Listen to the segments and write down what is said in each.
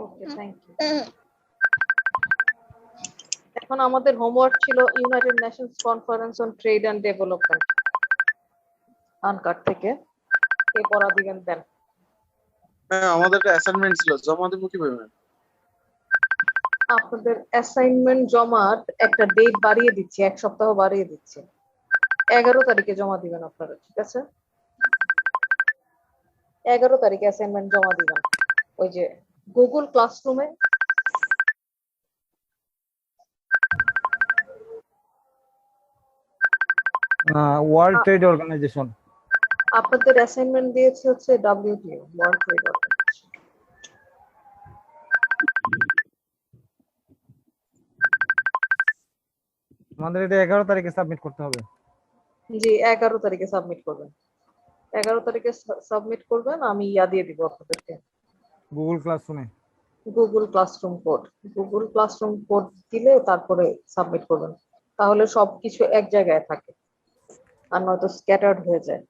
Okay, thank you. এখন আমাদের homework ছিল United Nations conference on trade and Development, UNCTAD থেকে। কে পড়া দিবেন দেন। হ্যাঁ, আমাদের একটা অ্যাসাইনমেন্ট ছিল, জমা দেবো কিভাবে ম্যাম? আপনাদের অ্যাসাইনমেন্ট জমার একটা ডেট বাড়িয়ে দিচ্ছি, 1 সপ্তাহ বাড়িয়ে দিচ্ছি। 11 তারিখে জমা দিবেন আপনারা, ঠিক আছে? 11 তারিখে অ্যাসাইনমেন্ট জমা দিবেন ওই যে গুগল ক্লাসরুমে। World trade organisation. আপনাদের অ্যাসাইনমেন্ট দিয়েছে হচ্ছে WTO, ওয়ার্ল্ড ট্রেড অর্গানাইজেশন। আমাদের এটা 11 তারিখে সাবমিট করতে হবে। জি, 11 তারিখে সাবমিট করবেন। 11 তারিখে সাবমিট করবেন। আমি দিয়ে দিব আপনাদেরকে গুগল ক্লাসরুমে। গুগল ক্লাসরুম কোড দিলে তারপরে সাবমিট করবেন, তাহলে সবকিছু এক জায়গায় থাকে, আর নয়তো স্ক্যাটার্ড হয়ে যায়।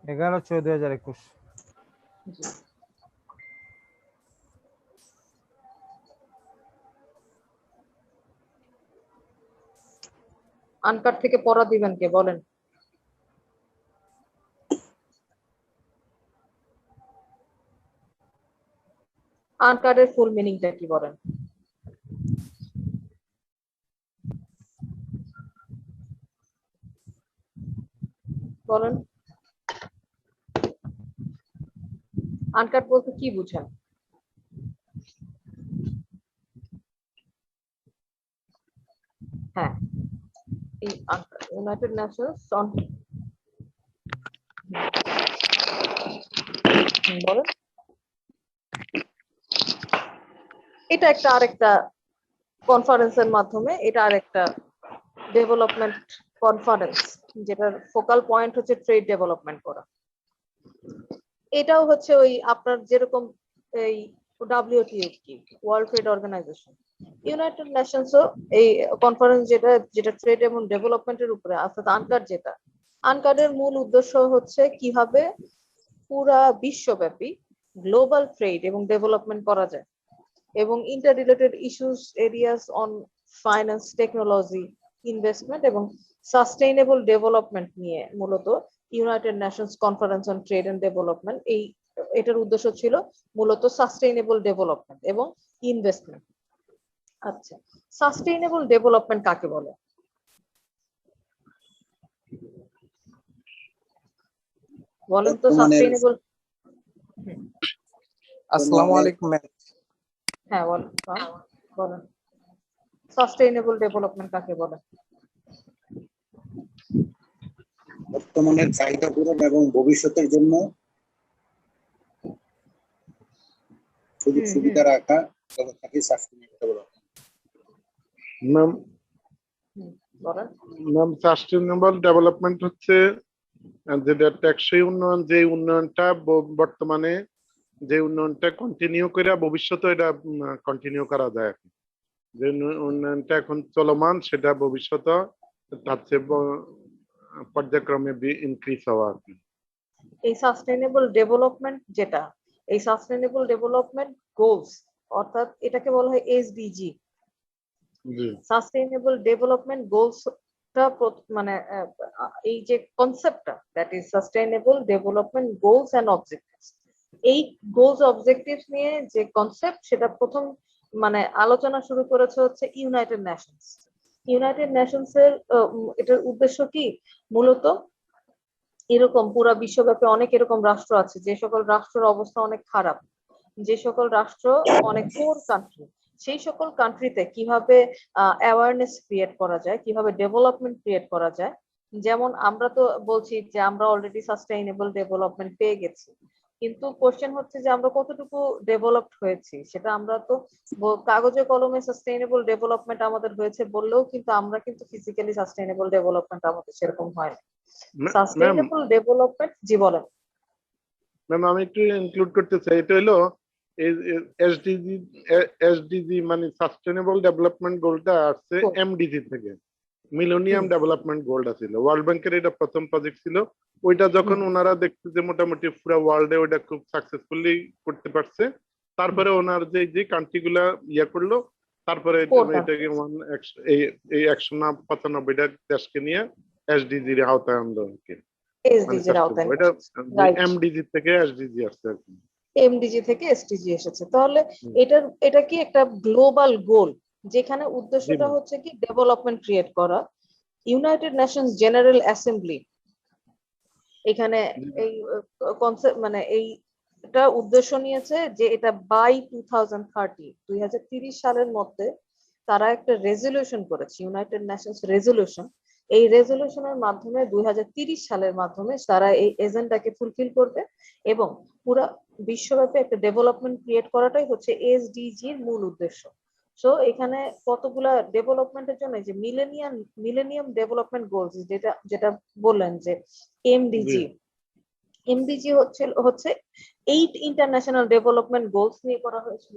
11/6/2021। জি। আনকাট থেকে পড়া দিবেন কে বলেন? আনকাটের ফুল মিনিংটা কি বলেন? বলেন, আনকাট বলতে কি বুঝেন? হ্যাঁ, এই ইউনাইটেড নেশনস অন, বলেন। এটা একটা আরেকটা কনফারেন্সের মাধ্যমে, এটা আরেকটা ডেভেলপমেন্ট কনফারেন্স, যেটার ফোকাল পয়েন্ট হচ্ছে ট্রেড ডেভেলপমেন্ট করা। এটাও হচ্ছে ওই আপনার যেরকম এই WTO কি, ওয়ার্ল্ড ট্রেড অর্গানাইজেশন, ইউনাইটেড নেশনসও এই কনফারেন্স যেটা ট্রেড এবং ডেভেলপমেন্টের উপরে, অর্থাৎ আনকাট যেটা, আনকাটের মূল উদ্দেশ্য হচ্ছে কিভাবে পুরা বিশ্বব্যাপী গ্লোবাল ট্রেড এবং ডেভেলপমেন্ট করা যায়, এবং interrelated issues areas on finance, technology, investment এবং সাস্টেইনেবল ডেভেলপমেন্ট নিয়ে মূলত United Nations conference on trade and development, এটার উদ্দেশ্য ছিল মূলত সাস্টেইনেবল ডেভেলপমেন্ট এবং ইনভেস্টমেন্ট। আচ্ছা, সাস্টেইনেবল ডেভেলপমেন্ট কাকে বলে? বলেন তো সাস্টেইনেবল। আসসালামু আলাইকুম ম্যাম। হ্যাঁ বলেন সাস্টেইনেবল ডেভেলপমেন্ট কাকে বলে? বর্তমানের চাহিদা পূরণ এবং ভবিষ্যতের জন্য সুযোগ সুবিধা রাখা ব্যবস্থাকে sustainable development. Ma'am sustainable development হচ্ছে যেটা টেকসই উন্নয়ন, যে উন্নয়নটা বর্তমানে যে উন্নয়নটা কন্টিনিউ করে ভবিষ্যতে এটা কন্টিনিউ করা যায়, যে উন্নয়নটা এখন চলমান সেটা ভবিষ্যতে তার চেয়ে পর্যায়ক্রমে ইনক্রিজ হওয়া আর কি। এই সাস্টেইনেবল ডেভেলপমেন্ট যেটা, এই সাস্টেইনেবল ডেভেলপমেন্ট গোলস, অর্থাৎ এটাকে বলা হয় SDG, সাস্টেইনেবল ডেভেলপমেন্ট গোলসটা, মানে এই যে কনসেপ্টটা, that is sustainable development goals and objectives, এই গোলস অবজেক্টিভস নিয়ে যে কনসেপ্ট, সেটা প্রথম মানে আলোচনা শুরু করেছে হচ্ছে ইউনাইটেড নেশনস। ইউনাইটেড নেশনস এর এটার উদ্দেশ্য কি, মূলত এরকম পুরা বিশ্বব্যাপী অনেক এরকম রাষ্ট্র আছে যে সকল রাষ্ট্রের অবস্থা অনেক খারাপ, যে সকল রাষ্ট্র অনেক পুয়ার কান্ট্রি, সেই সকল কান্ট্রিতে কিভাবে অ্যাওয়ারনেস ক্রিয়েট করা যায়, কিভাবে ডেভেলপমেন্ট ক্রিয়েট করা যায়। যেমন আমরা তো বলছি যে আমরা অলরেডি সাস্টেইনেবল ডেভেলপমেন্ট পেয়ে গেছি, কিন্তু কোশ্চেন হচ্ছে যে আমরা কতটুকু ডেভেলপড হয়েছি, সেটা আমরা তো কাগজে কলমে সাস্টেইনেবল ডেভেলপমেন্ট আমাদের হয়েছে বললেও কিন্তু আমরা কিন্তু ফিজিক্যালি সাস্টেইনেবল ডেভেলপমেন্ট আমাদের সেরকম হয় না। সাস্টেইনেবল ডেভেলপমেন্ট, জি বলেন। ম্যাম আমি একটু ইনক্লুড করতে চাই, এটা হলো এসডিজি মানে সাস্টেইনেবল ডেভেলপমেন্ট গোলটা আসছে MDG থেকে। মিলেনিয়াম ডেভেলপমেন্ট গোল ছিল, ওয়ার্ল্ড ব্যাংকের এটা প্রথম প্রজেক্ট ছিল। ওইটা যখন ওনারা দেখছে যে মোটামুটি পুরো ওয়ার্ল্ডে ওইটা খুব সাকসেসফুলি করতে পারছে, তারপরে ওনার যে কান্ট্রি গুলা ইয়ে করলো, তারপরে এটাকে এই 195টা দেশকে নিয়ে এসডিজি এর আওতায় আনলো আর কি। এসডিজি এর আওতায় এটা Right. এমডিজি থেকে এসডিজি আসছে আর কি। এমডিজি থেকে এসটিজি এসেছে। তাহলে এটা কি একটা গ্লোবাল গোল, যেখানে উদ্দেশ্যটা জি। হচ্ছে কি ডেভেলপমেন্ট ক্রিয়েট করা। ইউনাইটেড নেশনস জেনারেল অ্যাসেম্বলি এখানে এই কনসেপ্ট মানে এইটা উদ্দেশ্য নিয়েছে যে এটা বাই 2030 সালের মধ্যে তারা একটা রেজলিউশন করেছে, ইউনাইটেড নেশনস রেজলিউশন। এই রেজলিউশনের মাধ্যমে 2030 সালের মাধ্যমে তারা এই এজেন্ডাকে ফুলফিল করবে এবং পুরো বিশ্বব্যাপী একটা ডেভেলপমেন্ট ক্রিয়েট করাটাই হচ্ছে এসডিজির মূল উদ্দেশ্য। সো এখানে কতগুলা ডেভেলপমেন্টের জন্য যে মিলেনিয়াম ডেভেলপমেন্ট গোলস যেটা বললেন যে এমডিজি, এমডিজি হচ্ছে 8 ইন্টারন্যাশনাল ডেভেলপমেন্ট গোলস নিয়ে করা হয়েছিল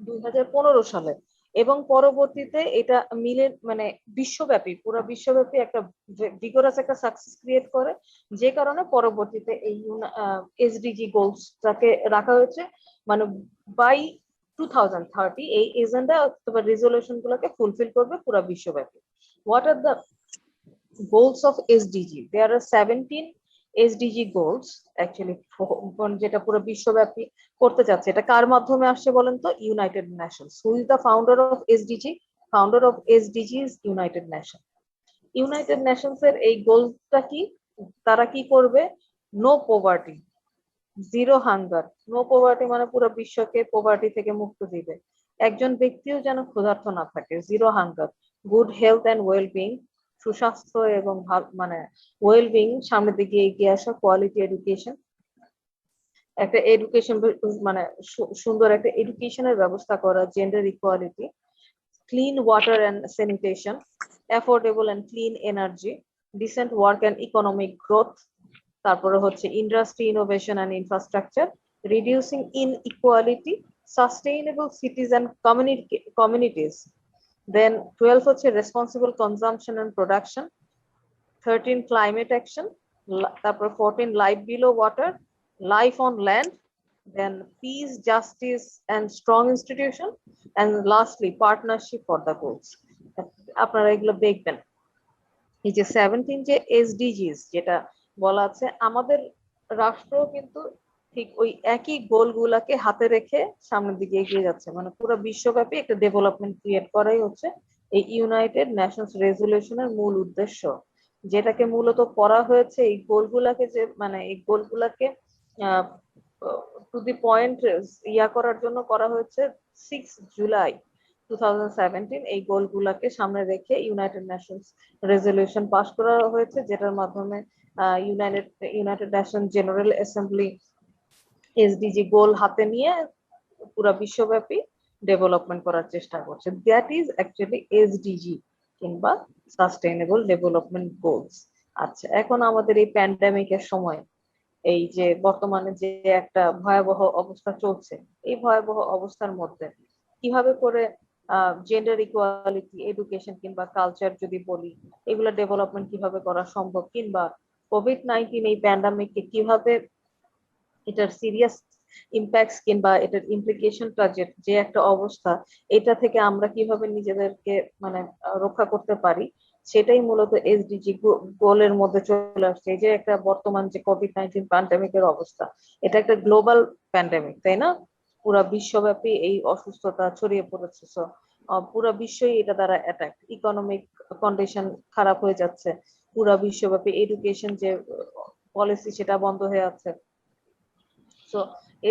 2015 সালে, এবং পরবর্তীতে এটা মানে পুরো বিশ্বব্যাপী একটা ভিগোরাস একটা সাকসেস ক্রিয়েট করে, যে কারণে পরবর্তীতে এই এসডিজি গোলসটাকে রাখা হয়েছে মানে বাই 2030 এই এজেন্ডা অথবা রেজলিউশন গুলোকে ফুলফিল করবে পুরো বিশ্বব্যাপী। What are the goals of SDG? There are 17 SDG goals actually, যেটা পুরো বিশ্বব্যাপী করতে যাচ্ছে। এটা কার মাধ্যমে আসছে বলেন তো? United Nations. Who is the founder of SDG? Founder of SDG is United Nation. United Nations এর এই গোলটা কি? তারা কি করবে? No poverty, zero hunger. No poverty মানে পুরো বিশ্বকে পভার্টি থেকে মুক্ত দিবে, একজন ব্যক্তিও যেন ক্ষুধার্ত না থাকে। Zero hunger, good health and well being, সুস্বাস্থ্য এবং মানে ওয়েল বিং সামনের দিকে এগিয়ে আসা, কোয়ালিটি এডুকেশন, একটা এডুকেশন মানে সুন্দর একটা এডুকেশনের ব্যবস্থা করা, gender equality, clean water and sanitation, affordable and clean energy, decent work and economic growth, তারপরে হচ্ছে industry innovation and infrastructure, reducing inequality, sustainable cities and communities. Then 12 হচ্ছে responsible consumption and production, 13 climate action, তারপর 14 life below water, life on land, then peace, justice and strong institution, and lastly partnership for the goals. আপনারা এগুলো দেখবেন। এই যে 17 যে এসডিজিস যেটা বলা আছে, আমাদের রাষ্ট্র কিন্তু ঠিক ওই একই গোলগুলাকে হাতে রেখে সামনের দিকে এগিয়ে যাচ্ছে, মানে পুরো বিশ্বব্যাপী একটা ডেভেলপমেন্ট ক্রিয়েট করাই হচ্ছে এই ইউনাইটেড নেশনস রেজলিউশনের মূল উদ্দেশ্য, যেটাকে মূলত করা হয়েছে এই গোলগুলাকে যে মানে এই গোলগুলাকে টু দি পয়েন্ট ইয়া করার জন্য করা হয়েছে 6 জুলাই 2017। এই গোলগুলাকে সামনে রেখে ইউনাইটেড নেশনস রেজলিউশন পাস করা হয়েছে, যেটার মাধ্যমে United Nation General Assembly SDG goal হাতে নিয়ে পুরো বিশ্বব্যাপী ডেভেলপমেন্ট করার চেষ্টা করছে। দ্যাট ইজ অ্যাকচুয়ালি এসডিজি কিংবা সাস্টেইনেবল ডেভেলপমেন্ট গোলস। আচ্ছা, এখন আমাদের এই প্যান্ডেমিকের সময় এই যে বর্তমানে যে একটা ভয়াবহ অবস্থা চলছে, এই ভয়াবহ অবস্থার মধ্যে কিভাবে করে জেন্ডার ইকুয়ালিটি, এডুকেশন কিংবা কালচার যদি বলি, এগুলো ডেভেলপমেন্ট কিভাবে করা সম্ভব, কিংবা কোভিড-19 এই প্যান্ডেমিককে কিভাবে এটার সিরিয়াস ইম্প্যাক্টস কিংবা এটার ইমপ্লিকেশনটা যে একটা অবস্থা, এটা থেকে আমরা কিভাবে নিজেদেরকে মানে রক্ষা করতে পারি, সেটাই মূলত এসডিজি গোলের মধ্যে চলে আসছে। এই যে একটা বর্তমান যে কোভিড-19 প্যান্ডেমিকের অবস্থা, এটা একটা গ্লোবাল প্যান্ডেমিক, তাই না? পুরা বিশ্বব্যাপী এই অসুস্থতা ছড়িয়ে পড়েছে। সো পুরা বিশ্বই এটা দ্বারা অ্যাটাক, ইকোনমিক কন্ডিশন খারাপ হয়ে যাচ্ছে, পুরা বিশ্বব্যাপী এডুকেশন যে পলিসি সেটা বন্ধ হয়ে আছে। সো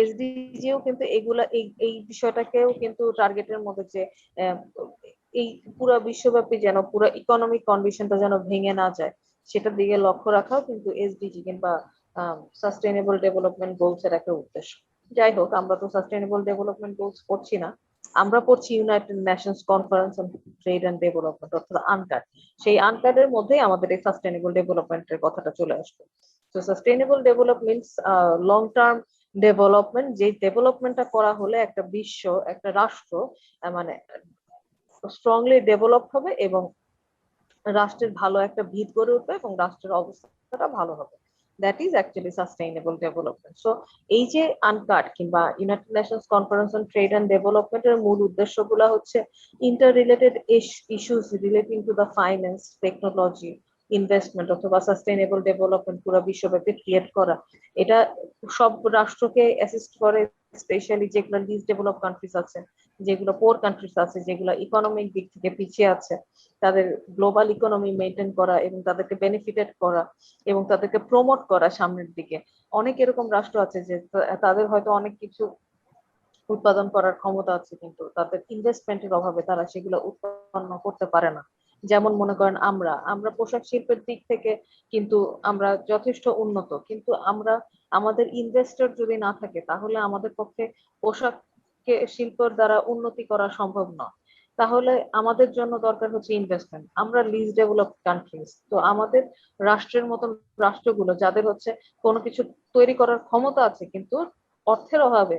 এসডিজিও কিন্তু এগুলা এই বিষয়টাকেও কিন্তু টার্গেটের মধ্যে যে এই পুরো বিশ্বব্যাপী যেন পুরো ইকোনমিক কন্ডিশনটা যেন ভেঙে না যায়, সেটার দিকে লক্ষ্য রাখাও কিন্তু এসডিজি কিংবা সাস্টেইনেবল ডেভেলপমেন্ট গোলস এর একটা উদ্দেশ্য। যাই হোক, আমরা তো সাস্টেইনেবল ডেভেলপমেন্ট গোলস পড়ছি না, আমরা পড়ছি United Nations conference on trade and development, অর্থাৎ আনকাড। সেই আনকাডের মধ্যেই আমাদের এই সাস্টেইনেবল ডেভেলপমেন্টের কথাটা চলে আসবে। তো sustainable development long term development, যে ডেভেলপমেন্টটা করা হলে একটা বিশ্ব, একটা রাষ্ট্র মানে স্ট্রংলি ডেভেলপ হবে এবং রাষ্ট্রের ভালো একটা ভিত গড়ে উঠবে এবং রাষ্ট্রের অবস্থাটা ভালো হবে। That is actually sustainable development. So এই যে আনকাট কিংবা United Nations conference on trade and ডেভেলপমেন্টের মূল উদ্দেশ্যগুলো হচ্ছে interrelated issues relating to the finance, technology, investment অথবা সাস্টেইনেবল ডেভেলপমেন্ট পুরো বিশ্বব্যাপী ক্রিয়েট করা। এটা সব রাষ্ট্রকে অ্যাসিস্ট করে, স্পেশালি যেগুলো লিস্ট ডেভেলপ কান্ট্রিজ আছে, যেগুলো পোর কান্ট্রিজ আছে, যেগুলো ইকোনমিক দিক থেকে পিছিয়ে আছে, তাদের গ্লোবাল ইকোনমি মেনটেন করা এবং তাদেরকে বেনিফিটেড করা এবং তাদেরকে প্রমোট করা সামনের দিকে। অনেক এরকম রাষ্ট্র আছে যে তাদের হয়তো অনেক কিছু উৎপাদন করার ক্ষমতা আছে, কিন্তু তাদের ইনভেস্টমেন্টের অভাবে তারা সেগুলো উৎপন্ন করতে পারে না। যেমন মনে করেন আমরা আমরা পোশাক শিল্পের দিক থেকে কিন্তু আমরা যথেষ্ট উন্নত, কিন্তু আমরা আমাদের ইনভেস্টর যদি না থাকে তাহলে আমাদের পক্ষে পোশাক শিল্পের দ্বারা উন্নতি করা সম্ভব নয়। তাহলে আমাদের জন্য দরকার হচ্ছে ইনভেস্টমেন্ট। আমরা লিস্ট ডেভেলপ কান্ট্রিজ, তো আমাদের রাষ্ট্রের মতন রাষ্ট্রগুলো যাদের হচ্ছে কোনো কিছু তৈরি করার ক্ষমতা আছে কিন্তু অর্থের অভাবে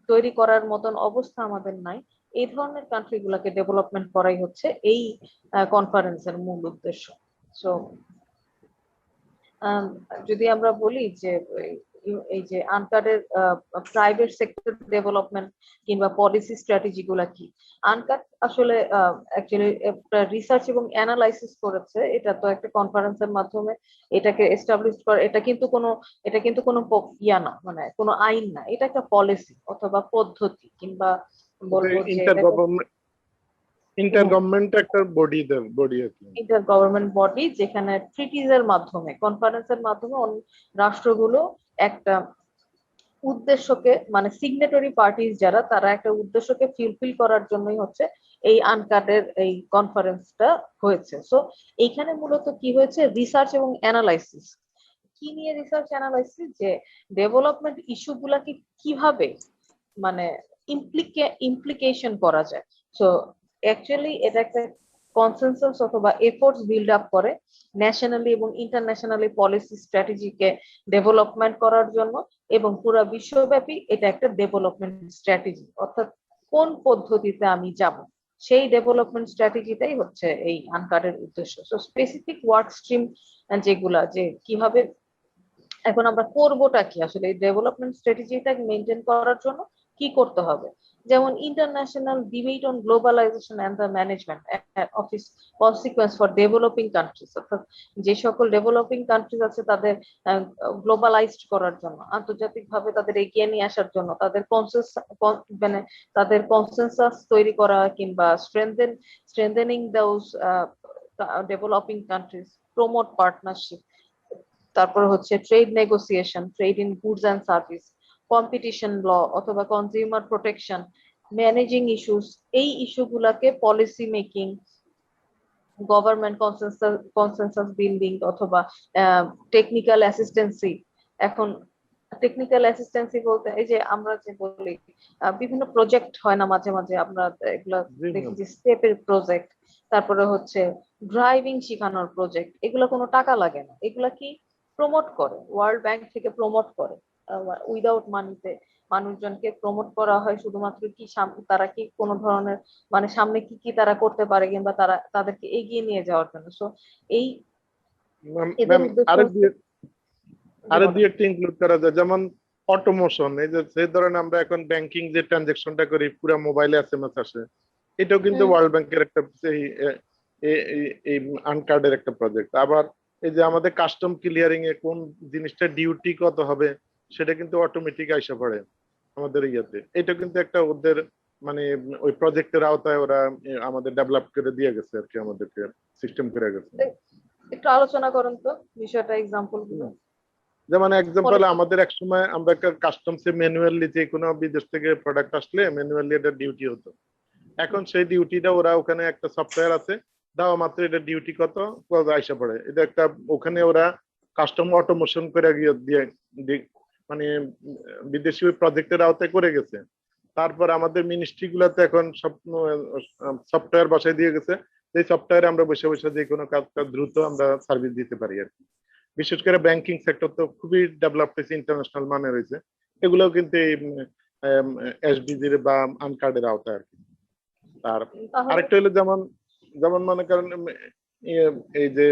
তৈরি করার মতন অবস্থা আমাদের নাই, এই ধরনের কান্ট্রি গুলাকে ডেভেলপমেন্ট করাই হচ্ছে এই কনফারেন্সের মূল উদ্দেশ্য। সো যদি আমরা বলি যে এই যে আনকাটের প্রাইভেট সেক্টর ডেভেলপমেন্ট কিংবা পলিসি স্ট্র্যাটেজি গুলা কি, আনকাট আসলে অ্যাকচুয়ালি রিসার্চ এবং অ্যানালাইসিস করেছে। এটা তো একটা কনফারেন্সের মাধ্যমে এটাকে এস্টাবলিশ করে। এটা কিন্তু কোনো ইয়া না, মানে কোনো আইন না, এটা একটা পলিসি অথবা পদ্ধতি কিংবা বলবো যে ইন্টার গভর্নমেন্ট একটা বডি আর কি। ইন্টার গভর্নমেন্ট বডি, যেখানে ট্রিটিজের মাধ্যমে, কনফারেন্সের মাধ্যমে রাষ্ট্রগুলো একটা উদ্দেশ্যকে, মানে সিগনেটরি পার্টিস যারা, তারা একটা উদ্দেশ্যকে ফুলফিল করার জন্যই হচ্ছে এই আনকাটের এই কনফারেন্সটা হয়েছে। সো এইখানে মূলত কি হয়েছে, রিসার্চ এবং অ্যানালাইসিস। কি নিয়ে রিসার্চ অ্যানালাইসিস, যে ডেভেলপমেন্ট ইস্যু গুলাকে কিভাবে মানে ইমপ্লিকেশন করা যায়। সো অ্যাকচুয়ালি এটা একটা কনসেনসাস অথবা এফোর্টস বিল্ড আপ করে ন্যাশনালি এবং ইন্টারন্যাশনালি পলিসি স্ট্র্যাটেজিকে ডেভেলপমেন্ট করার জন্য, এবং পুরো বিশ্বব্যাপী এটা একটা ডেভেলপমেন্ট স্ট্র্যাটেজি, অর্থাৎ কোন পদ্ধতিতে আমি যাব সেই ডেভেলপমেন্ট স্ট্র্যাটেজিটাই হচ্ছে এই আনকার্ডের উদ্দেশ্য। সো স্পেসিফিক ওয়ার্ক স্ট্রিম যেগুলা, যে কিভাবে এখন আমরা করবোটা কি, আসলে এই ডেভেলপমেন্ট স্ট্র্যাটেজিটা মেনটেন করার জন্য কি করতে হবে, যেমন international debate on globalisation and the management of its consequence for developing countries, অর্থাৎ যে সকল ডেভেলপিং কান্ট্রিজ আছে তাদের গ্লোবালাইজড করার জন্য, আন্তর্জাতিকভাবে তাদের এগিয়ে নিয়ে আসার জন্য, তাদের মানে তাদের কনসেনসাস তৈরি করা কিংবা strengthening those developing countries, promote partnership, তারপর হচ্ছে trade negotiation, trade in goods and service, competition law অথবা কনজিউমার প্রোটেকশন, ম্যানেজিং ইস্যুস, এই ইস্যুগুলাকে policy making, government consensus building অথবা টেকনিক্যাল অ্যাসিস্ট্যান্সি। এখন টেকনিক্যাল অ্যাসিস্ট্যান্সি বলতে এই যে আমরা যে বলি বিভিন্ন প্রজেক্ট হয় না মাঝে মাঝে, আমরা এগুলা দেখি যে স্টেপের প্রজেক্ট, তারপরে হচ্ছে ড্রাইভিং শেখানোর প্রজেক্ট, এগুলো কোনো টাকা লাগে না, এগুলা কি প্রমোট করে, ওয়ার্ল্ড ব্যাংক থেকে প্রমোট করে উইদাউট মানিতে মানুষজনকে প্রমোট করা হয় শুধুমাত্র কি তারা কি কোনো ধরনের মানে সামনে কি কি তারা করতে পারে কিংবা তারা তাদেরকে এগিয়ে নিয়ে যাওয়ার জন্য। সো এই এদের উদ্দেশ্য আরো দুই একটা ইনক্লুড করা যায়, যেমন অটোমোশন। এই যে ধরেন আমরা এখন ব্যাংকিং যে ট্রানজাকশনটা করি পুরো মোবাইলে এসএমএস আসে, এটাও কিন্তু ওয়ার্ল্ড ব্যাংকের একটা এই আনকার্ডের একটা প্রজেক্ট। আবার এই যে আমাদের কাস্টম ক্লিয়ারিং এ কোন জিনিসটা ডিউটি কত হবে সেটা কিন্তু অটোমেটিক আইসা পড়ে আমাদের ইয়াতে। এটা কিন্তু একটা ওদের মানে ওই প্রজেক্টের আওতায় ওরা আমাদের ডেভেলপ করে দিয়ে গেছে আর কি, আমাদেরকে সিস্টেম করে গেছে। একটু আলোচনা করেন তো বিষয়টা, এক্সাম্পল গুলো। যেমন এক্সাম্পল, আমাদের এক সময় আমরা একটা কাস্টমসে ম্যানুয়ালি যে কোনো বিদেশ থেকে প্রোডাক্ট আসলে ম্যানুয়ালি এটা ডিউটি হতো। এখন সেই ডিউটিটা ওরা ওখানে একটা সফটওয়্যার আছে, দাও মাত্র এটা ডিউটি কত আইসা পড়ে। এটা একটা ওখানে ওরা কাস্টম অটোমেশন করে দিয়ে মানে বিদেশি ওই প্রজেক্টের আওতায় করে গেছে। তারপর আমাদের মিনিস্ট্রি গুলাতে এখন সব সফটওয়্যার বসাই দিয়ে গেছে, এই সফটওয়্যারে আমরা বসে বসে যে কোনো কাজটা দ্রুত আমরা সার্ভিস দিতে পারি আর কি। বিশেষ করে ব্যাংকিং সেক্টর তো খুবই ডেভেলপ হয়েছে, ইন্টারন্যাশনাল মানে রয়েছে, এগুলোও কিন্তু এই এসডিজির বা আনকার্ডের আওতায় আর কি। আর আরেকটা হলো যেমন যেমন মনে করেন এই যে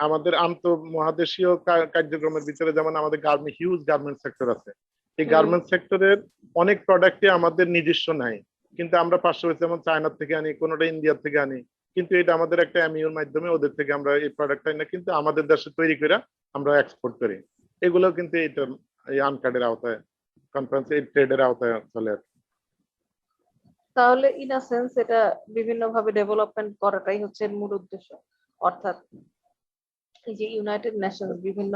আমাদের আন্তঃমহাদেশীয় কার্যক্রমের ভিতরে যেমন আমাদের হিউজ গার্মেন্ট সেক্টর আছে, এই গার্মেন্ট সেক্টরের অনেক প্রোডাক্টই আমাদের নিজস্ব নাই, কিন্তু আমরা পার্শ্ববর্তী যেমন চায়নার থেকে আনি, কোনোটা ইন্ডিয়ার থেকে আনি, কিন্তু এটা আমাদের একটা এমইউর মাধ্যমে ওদের থেকে আমরা এই প্রোডাক্টটা না কিন্তু আমাদের দেশে তৈরি করে আমরা এক্সপোর্ট করি। এগুলো কিন্তু এটা এই আনকার্ডের আওতায়, কনফারেন্স এই ট্রেডের আওতায় চলে আর কি। তাহলে ইন আ সেন্স এটা বিভিন্ন ভাবে ডেভেলপমেন্ট করাটাই হচ্ছে এর মূল উদ্দেশ্য। অর্থাৎ এই যে ইউনাইটেড নেশনস বিভিন্ন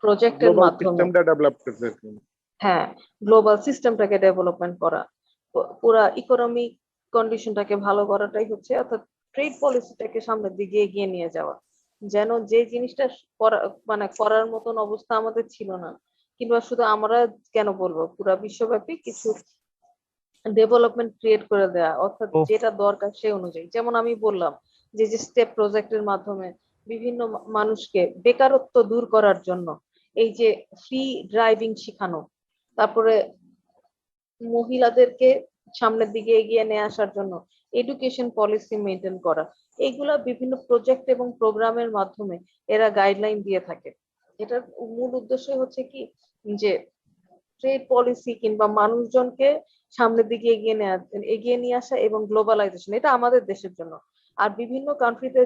প্রজেক্টের গ্লোবাল মাধ্যমে, সিস্টেমটা ডেভেলপ করছে আর কি। হ্যাঁ, গ্লোবাল সিস্টেমটাকে ডেভেলপমেন্ট করা, পুরা ইকোনমিক কন্ডিশনটাকে ভালো করাটাই হচ্ছে, অর্থাৎ ট্রেড পলিসিটাকে সামনের দিকে এগিয়ে নিয়ে যাওয়া, যেন যে জিনিসটা মানে করার মতন অবস্থা আমাদের ছিল না, কিংবা শুধু আমরা কেন বলবো, পুরা বিশ্বব্যাপী কিছু ডেভেলপমেন্ট ক্রিয়েট করে দেয়া, অর্থাৎ ও। যেটা দরকার সেই অনুযায়ী। যেমন আমি বললাম যে যে স্টেপ প্রজেক্টের মাধ্যমে বিভিন্ন মানুষকে বেকারত্ব দূর করার জন্য এই যে ফ্রি ড্রাইভিং শেখানো, তারপরে মহিলাদেরকে সামনের দিকে এগিয়ে নিয়ে আসার জন্য এডুকেশন পলিসি মেনটেন করা, এইগুলা বিভিন্ন প্রজেক্ট এবং প্রোগ্রামের মাধ্যমে এরা গাইডলাইন দিয়ে থাকে। এটার মূল উদ্দেশ্য হচ্ছে কি, যে ট্রেড পলিসি কিংবা মানুষজনকে সামনের দিকে এগিয়ে নিয়ে আসা এবং গ্লোবালাইজেশন, এটা আমাদের দেশের জন্য। আর বিভিন্ন কান্ট্রিতে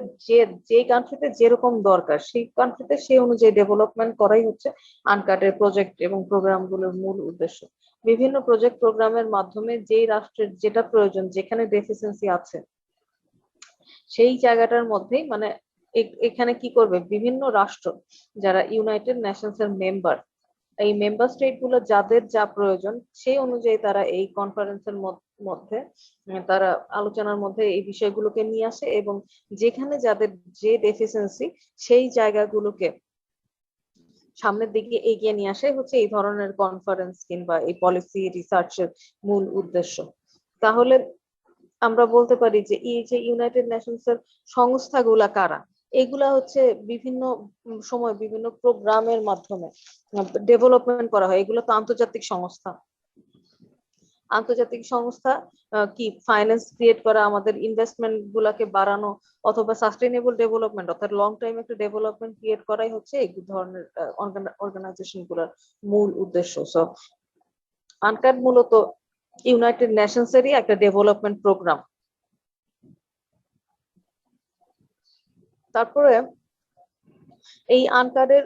যে কান্ট্রিতে যেরকম দরকার সেই কান্ট্রিতে সেই অনুযায়ী ডেভেলপমেন্ট করাই হচ্ছে আনকাটের প্রজেক্ট এবং প্রোগ্রাম গুলোর মূল উদ্দেশ্য। বিভিন্ন প্রজেক্ট প্রোগ্রামের মাধ্যমে যেই রাষ্ট্রের যেটা প্রয়োজন, যেখানে ডেফিসিয়েন্সি আছে, সেই জায়গাটার মধ্যেই মানে এখানে কি করবে, বিভিন্ন রাষ্ট্র যারা ইউনাইটেড নেশনস এর মেম্বার, এই মেম্বার স্টেট গুলো যাদের যা প্রয়োজন সেই অনুযায়ী তারা এই কনফারেন্সের মধ্যে তারা আলোচনার মধ্যে এই বিষয়গুলোকে নিয়ে আসে, এবং যেখানে যাদের যে ডেফিসিয়েন্সি সেই জায়গাগুলোকে সামনের দিকে এগিয়ে নিয়ে আসে হচ্ছে এই ধরনের কনফারেন্স কিংবা এই পলিসি রিসার্চের মূল উদ্দেশ্য। তাহলে আমরা বলতে পারি যে এই যে ইউনাইটেড নেশনস এর সংস্থাগুলা কারা, এগুলা হচ্ছে বিভিন্ন সময় বিভিন্ন প্রোগ্রামের মাধ্যমে ডেভেলপমেন্ট করা হয়। এগুলো তো আন্তর্জাতিক সংস্থা। আন্তর্জাতিক সংস্থা কি ফাইন্যান্স ক্রিয়েট করা, আমাদের ইনভেস্টমেন্ট গুলাকে বাড়ানো, অথবা সাস্টেইনেবল ডেভেলপমেন্ট অর্থাৎ লং টাইম একটা ডেভেলপমেন্ট ক্রিয়েট করাই হচ্ছে এই ধরনের অর্গানাইজেশন গুলোর মূল উদ্দেশ্য। সো আনকাড মূলত ইউনাইটেড নেশনস এরই একটা ডেভেলপমেন্ট প্রোগ্রাম। তারপরে এই আনকাডের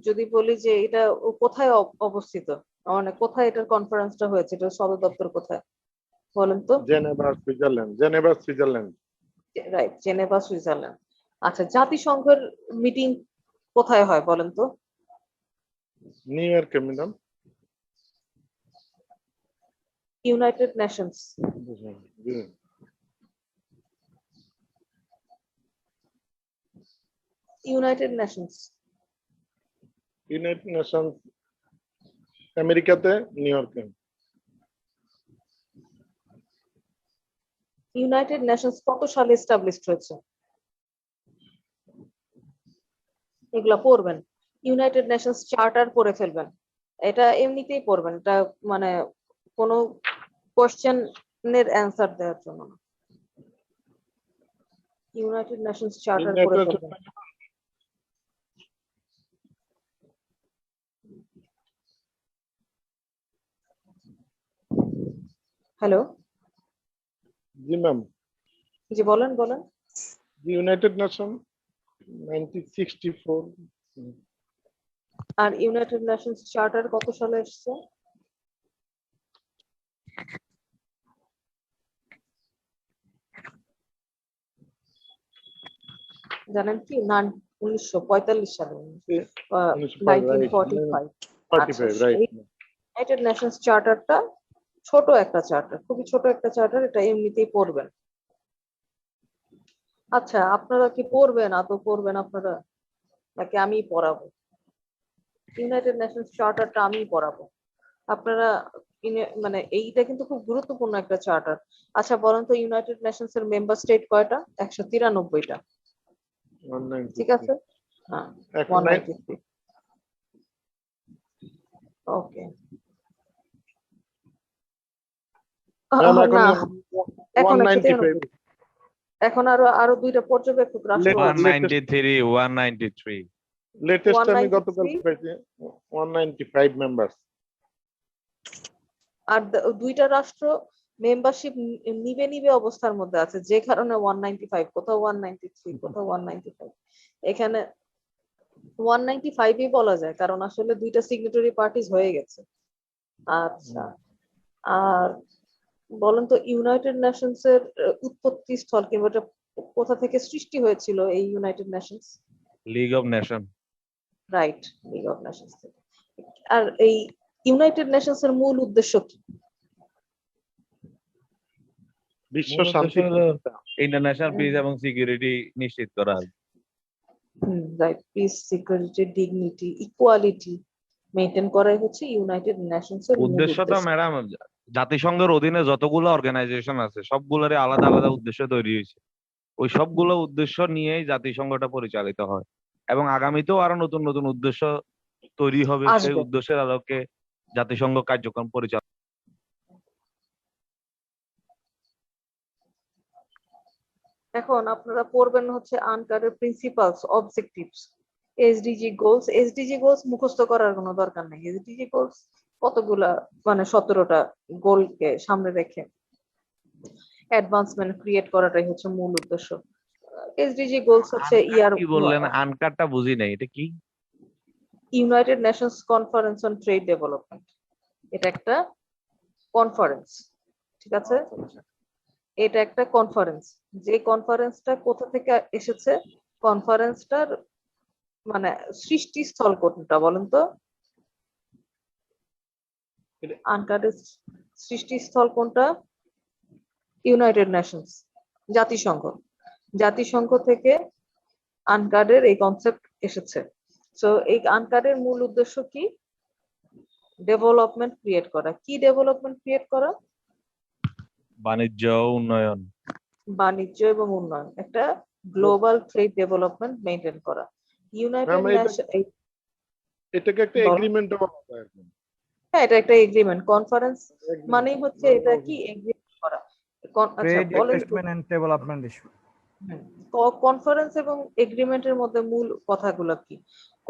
যদি বলি যে এটা কোথায় অবস্থিত, মানে কোথায় এটার কনফারেন্সটা হয়েছে, এটার সদর দপ্তর কোথায় বলেন তো? Geneva Switzerland, Geneva Switzerland. Right, Geneva Switzerland. আচ্ছা, জাতিসংঘের মিটিং কোথায় হয় বলেন তো? নিউ ইয়র্কে madam. United Nations. United Nations United nation আমেরিকাতে, নিউ ইয়র্কে। ইউনাইটেড নেশনস কত সালে এস্টাবলিশড হয়েছে? এগুলা পড়বেন, ইউনাইটেড নেশনস চার্টার পড়ে ফেলবেন, এটা এমনিতেই পড়বেন, এটা মানে কোনো কোশ্চেনের অ্যান্সার দেওয়ার জন্য না। ইউনাইটেড নেশনস চার্টার পড়ে ফেলবেন। হ্যালো, জি ম্যাম। জি বলেন বলেন। United nation 1964। আর ইউনাইটেড নেশনস চার্টার কত সালে এসেছে? জানেন কি না? 1945 সালে, 1945। ইউনাইটেড নেশনস চার্টারটা ছোট একটা চার্টার, খুবই ছোট একটা চার্টার, এটা এমনিতেই পড়বেন। আচ্ছা, আপনারা কি পড়বেন, আদৌ পড়বেন আপনারা নাকি আমি পড়াবো? ইউনাইটেড নেশনস চার্টারটা আমি পড়াবো, আপনারা মানে এইটা কিন্তু খুব গুরুত্বপূর্ণ একটা চার্টার। আচ্ছা বলেন তো, ইউনাইটেড নেশনস এর মেম্বার স্টেট কয়টা? 193টা, ঠিক আছে? হ্যাঁ, 193। ওকে, ম্যাম না এখন এখন 195। এখন আরো দুইটা পর্যবেক্ষক রাষ্ট্র Let- আছে। 193, 193. লেটেস্ট আমি 193 গতকালকে পাইছি 195 মেম্বার্স। আর দুইটা রাষ্ট্র মেম্বারশিপ নিবে অবস্থার মধ্যে আছে, যে কারণে 195, কোথাও 193, কোথাও 195। এখানে 195ই বলা যায়, কারণ আসলে দুইটা সিগনেটরি পার্টিজ হয়ে গেছে। আচ্ছা, আর বলেন তো ইউনাইটেড নেশনস এর উৎপত্তি স্থল কিংবা এটা কোথা থেকে সৃষ্টি হয়েছিল এই United Nations? League of Nations. Right, league of Nations থেকে। আর এই ইউনাইটেড নেশনস এর মূল উদ্দেশ্য কি? বিশ্ব মূল শান্তি উদ্দেশ্য হলো ইন্টারন্যাশনাল পিস এবং সিকিউরিটি নিশ্চিত করা। Right, piece, security, dignity, equality maintain করাই হচ্ছে ইউনাইটেড নেশনস এর মূল উদ্দেশ্য তো উদ্দেশ্য। ম্যাডাম জাতিসংঘের অধীনে যতগুলো অর্গানাইজেশন আছে সবগুলোরই আলাদা আলাদা উদ্দেশ্য তৈরি হয়েছে। ওই সবগুলো উদ্দেশ্য নিয়েই জাতিসংঘটা পরিচালিত হয় এবং আগামীতেও আরো নতুন নতুন উদ্দেশ্য তৈরি হবে। সেই আসবে। উদ্দেশ্যের আলোকে জাতিসংঘ কার্যক্রম পরিচালনা। এখন আপনারা পড়বেন হচ্ছে আনকারের principles, objectives, SDG goals. SDG goals মুখস্থ করার কোনো দরকার নেই। এসডিজি গোলস কতগুলা, মানে 17টা গোলকে সামনে রেখে অ্যাডভান্সমেন্ট ক্রিয়েট করাটাই হচ্ছে মূল উদ্দেশ্য। এসডিজি গোলস হচ্ছে আনকাট কি বললেন? আনকাটটা বুঝি নাই, এটা কি? United Nations conference on trade development. এটা একটা কনফারেন্স, ঠিক আছে? এটা একটা কনফারেন্স। যে কনফারেন্সটা কোথা থেকে এসেছে, কনফারেন্সটার মানে সৃষ্টিস্থল কোনটা বলেন তো? আনকারের সৃষ্টিস্থল কোনটা? ইউনাইটেড নেশনস, জাতিসংঘ। জাতিসংঘ থেকে আনকারের এই কনসেপ্ট এসেছে। সো এই আনকারের মূল উদ্দেশ্য কি? ডেভেলপমেন্ট ক্রিয়েট করা। কি ডেভেলপমেন্ট ক্রিয়েট করা? বাণিজ্য উন্নয়ন। বাণিজ্য এবং উন্নয়ন, একটা গ্লোবাল ট্রেড ডেভেলপমেন্ট মেইনটেইন করা। ইউনাইটেড নেশন, এটাকে একটা এগ্রিমেন্টও বলা যায় এখন। হ্যাঁ এটা একটা এগ্রিমেন্ট। কনফারেন্স মানেই হচ্ছে এটা কি এগ্রিমেন্ট করা। আচ্ছা ট্রেড বলেন তো, investment and development issue. Conference এবং এগ্রিমেন্টের মধ্যে মূল কথাগুলো কি?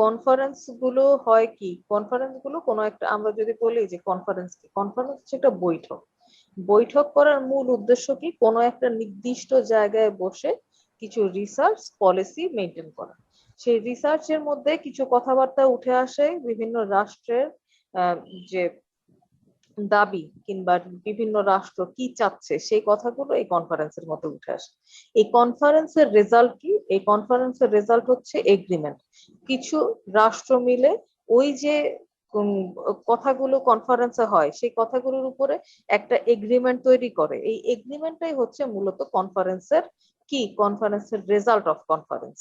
কনফারেন্স গুলো হয় কি, কনফারেন্স গুলো কোনো একটা, আমরা যদি বলি যে কনফারেন্স কি, কনফারেন্স হচ্ছে একটা বৈঠক। বৈঠক করার মূল উদ্দেশ্য কি? কোনো একটা নির্দিষ্ট জায়গায় বসে কিছু রিসার্চ পলিসি মেনটেন করা। সেই রিসার্চের মধ্যে কিছু কথাবার্তা উঠে আসে বিভিন্ন রাষ্ট্রের যে দাবি কিংবা বিভিন্ন রাষ্ট্র কি চাচ্ছে সেই কথাগুলো এই কনফারেন্সের মধ্যে উঠে আসে। এই কনফারেন্সের রেজাল্ট কি? এই কনফারেন্সের রেজাল্ট হচ্ছে এগ্রিমেন্ট। কিছু রাষ্ট্র মিলে ওই যে কথাগুলো কনফারেন্সে হয় সেই কথাগুলোর উপরে একটা এগ্রিমেন্ট তৈরি করে। এই এগ্রিমেন্টটাই হচ্ছে মূলত কনফারেন্সের কি, কনফারেন্সের রেজাল্ট অফ কনফারেন্স,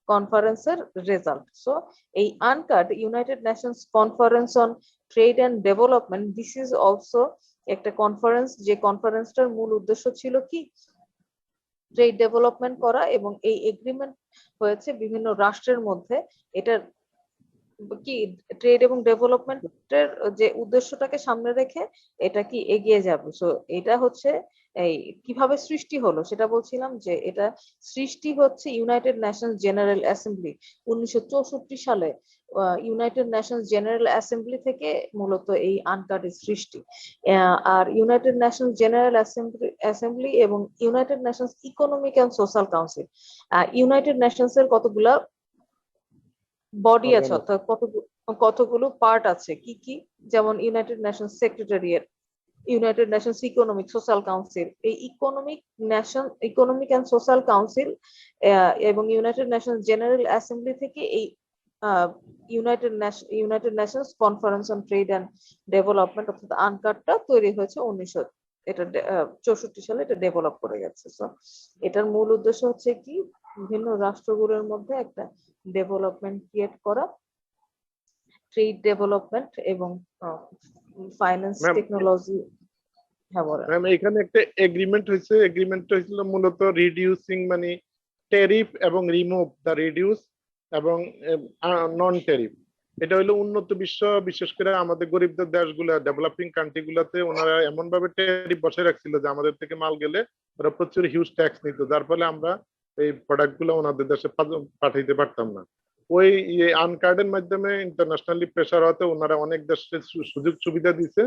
কনফারেন্সের রেজাল্ট। সো এই UNCTAD United Nations conference on trade and development, this is also একটা কনফারেন্স, যে কনফারেন্সটার মূল উদ্দেশ্য ছিল কি? ট্রেড ডেভেলপমেন্ট করা। এবং এই এগ্রিমেন্ট হয়েছে বিভিন্ন রাষ্ট্রের মধ্যে। এটার কি ট্রেড এবং ডেভেলপমেন্টের যে উদ্দেশ্যটাকে সামনে রেখে এটা কি এগিয়ে যাবে। সো এটা হচ্ছে এই কিভাবে সৃষ্টি হলো সেটা বলছিলাম, যে এটা সৃষ্টি হচ্ছে ইউনাইটেড নেশনস জেনারেল অ্যাসেম্বলি 1964 সালে। ইউনাইটেড নেশনস জেনারেল অ্যাসেম্বলি থেকে মূলত এই আনকার্ডের সৃষ্টি। আর ইউনাইটেড নেশনস জেনারেল অ্যাসেম্বলি এবং United Nations economic and social council, United Nations এর কতগুলা বডি আছে, অর্থাৎ কতগুলো পার্ট আছে, কি কি? যেমন United Nations secretariat, United Nations economic social council. এই ইকোনমিক অ্যান্ড সোশ্যাল কাউন্সিল এবং ইউনাইটেড নেশনস জেনারেল অ্যাসেম্বলি থেকে এই United Nations conference on trade and development অর্থাৎ আনকার্ডটা তৈরি হয়েছে 1964 সালে। এটা ডেভেলপ করে গেছে। সো এটার মূল উদ্দেশ্য হচ্ছে কি, বিভিন্ন রাষ্ট্রগুলোর মধ্যে একটা ডেভেলপমেন্ট ক্রিয়েট করা, ট্রেড ডেভেলপমেন্ট এবং ফাইন্যান্স টেকনোলজি। হ্যাঁ বলেন। ম্যাম এখানে একটা এগ্রিমেন্ট হয়েছে, এগ্রিমেন্টটা হয়েছিল মূলত রিডিউসিং মানে ট্যারিফ এবং রিমুভ দ্য রিডিউস এবং নন ট্যারিফ। এটা হলো উন্নত বিশ্ব, বিশেষ করে আমাদের গরিবদের দেশগুলো, ডেভেলপিং কান্ট্রি গুলাতে ওনারা এমন ভাবে ট্যারিফ বসে রাখছিল যে আমাদের থেকে মাল গেলে ওরা প্রচুর হিউজ ট্যাক্স নিত, যার ফলে আমরা এই প্রোডাক্ট গুলো ওনাদের দেশে পাঠাইতে পারতাম না। ওই আনকার্ডের মাধ্যমে ইন্টারন্যাশনালি প্রেসার হতে ওনারা অনেক দেশে সুযোগ সুবিধা দিছে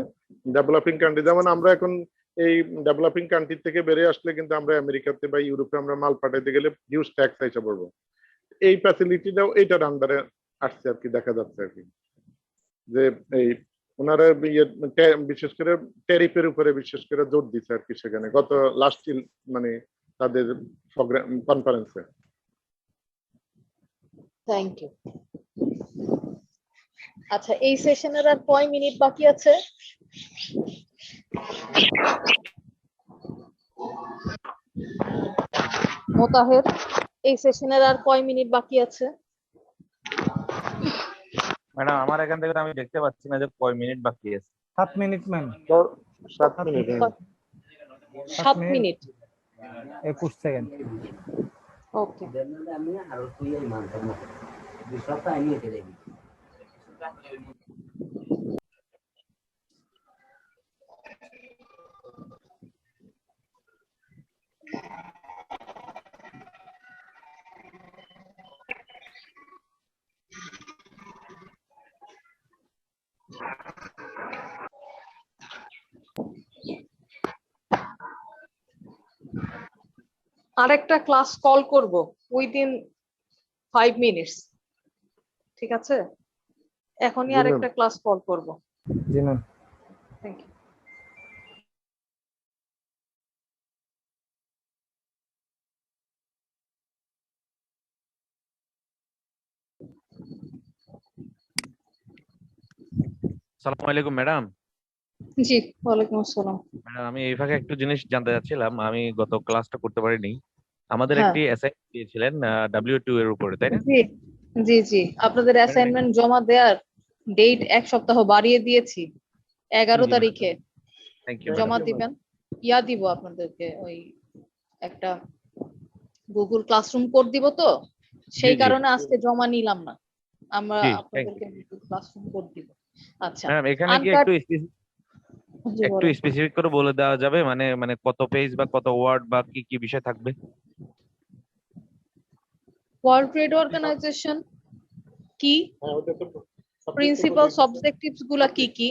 ডেভেলপিং কান্ট্রি। যেমন আমরা এখন এই ডেভেলপিং কান্ট্রি থেকে বেরিয়ে আসলে কিন্তু আমরা আমেরিকাতে বা ইউরোপে আমরা মাল পাঠাইতে গেলে হিউজ ট্যাক্স আইসা পড়বো। এই ফ্যাসিলিটিটাও এইটার আন্ডারে আসছে আর কি, দেখা যাচ্ছে আর কি যে এই ওনারা বিশেষ করে ট্যারিফের উপরে বিশেষ করে জোর দিচ্ছে আর কি সেখানে গত লাস্ট মানে তাদের কনফারেন্সে। Thank you. আচ্ছা, এই সেশনের আর কয় মিনিট বাকি আছে? মোতাহের, এই সেশনের আর কয় মিনিট বাকি আছে? ম্যাডাম আমার এখান থেকে তো আমি দেখতে পাচ্ছি না যে কয় মিনিট বাকি আছে। 7 minute ma'am. 7 minute. 7 minute 21 second. Okay. আরেকটা ক্লাস কল করব উইদিন 5 মিনিটস, ঠিক আছে? এখনই আরেকটা ক্লাস কল করব। জি ম্যাম। Thank you. আসসালামু আলাইকুম ম্যাডাম। জি, ওয়ালাইকুম আসসালাম। ম্যাডাম আমি এই ফাঁকে একটু জিনিস জানতে চাচ্ছিলাম, আমি গত ক্লাসটা করতে পারিনি। আমাদের হ্যাঁ। একটি অ্যাসাইনমেন্ট দিয়েছিলেন W2 এর উপরে, তাই না? জি জি জি, আপনাদের অ্যাসাইনমেন্ট জমা দেওয়ার ডেট 1 সপ্তাহ বাড়িয়ে দিয়েছি, 11 জি, তারিখে থ্যাংক ইউ জমা দিবেন। ইয়া দিব আপনাদেরকে, ওই একটা গুগল ক্লাসরুম কোড দিব, তো সেই জি, জি। কারণে আজকে জমা নিলাম না। আমরা জি, আপনাদেরকে গুগল ক্লাসরুম কোড দিব। আচ্ছা, ম্যাডাম এখানে কি আনকাট, একটু স্পেসিফিক করে বলে দেওয়া যাবে, মানে মানে কত পেজ বা কত ওয়ার্ড বা কি কি বিষয় থাকবে? ওয়ার্ল্ড ট্রেড অর্গানাইজেশন কি, প্রিন্সিপালস অবজেক্টিভস গুলা কি কি,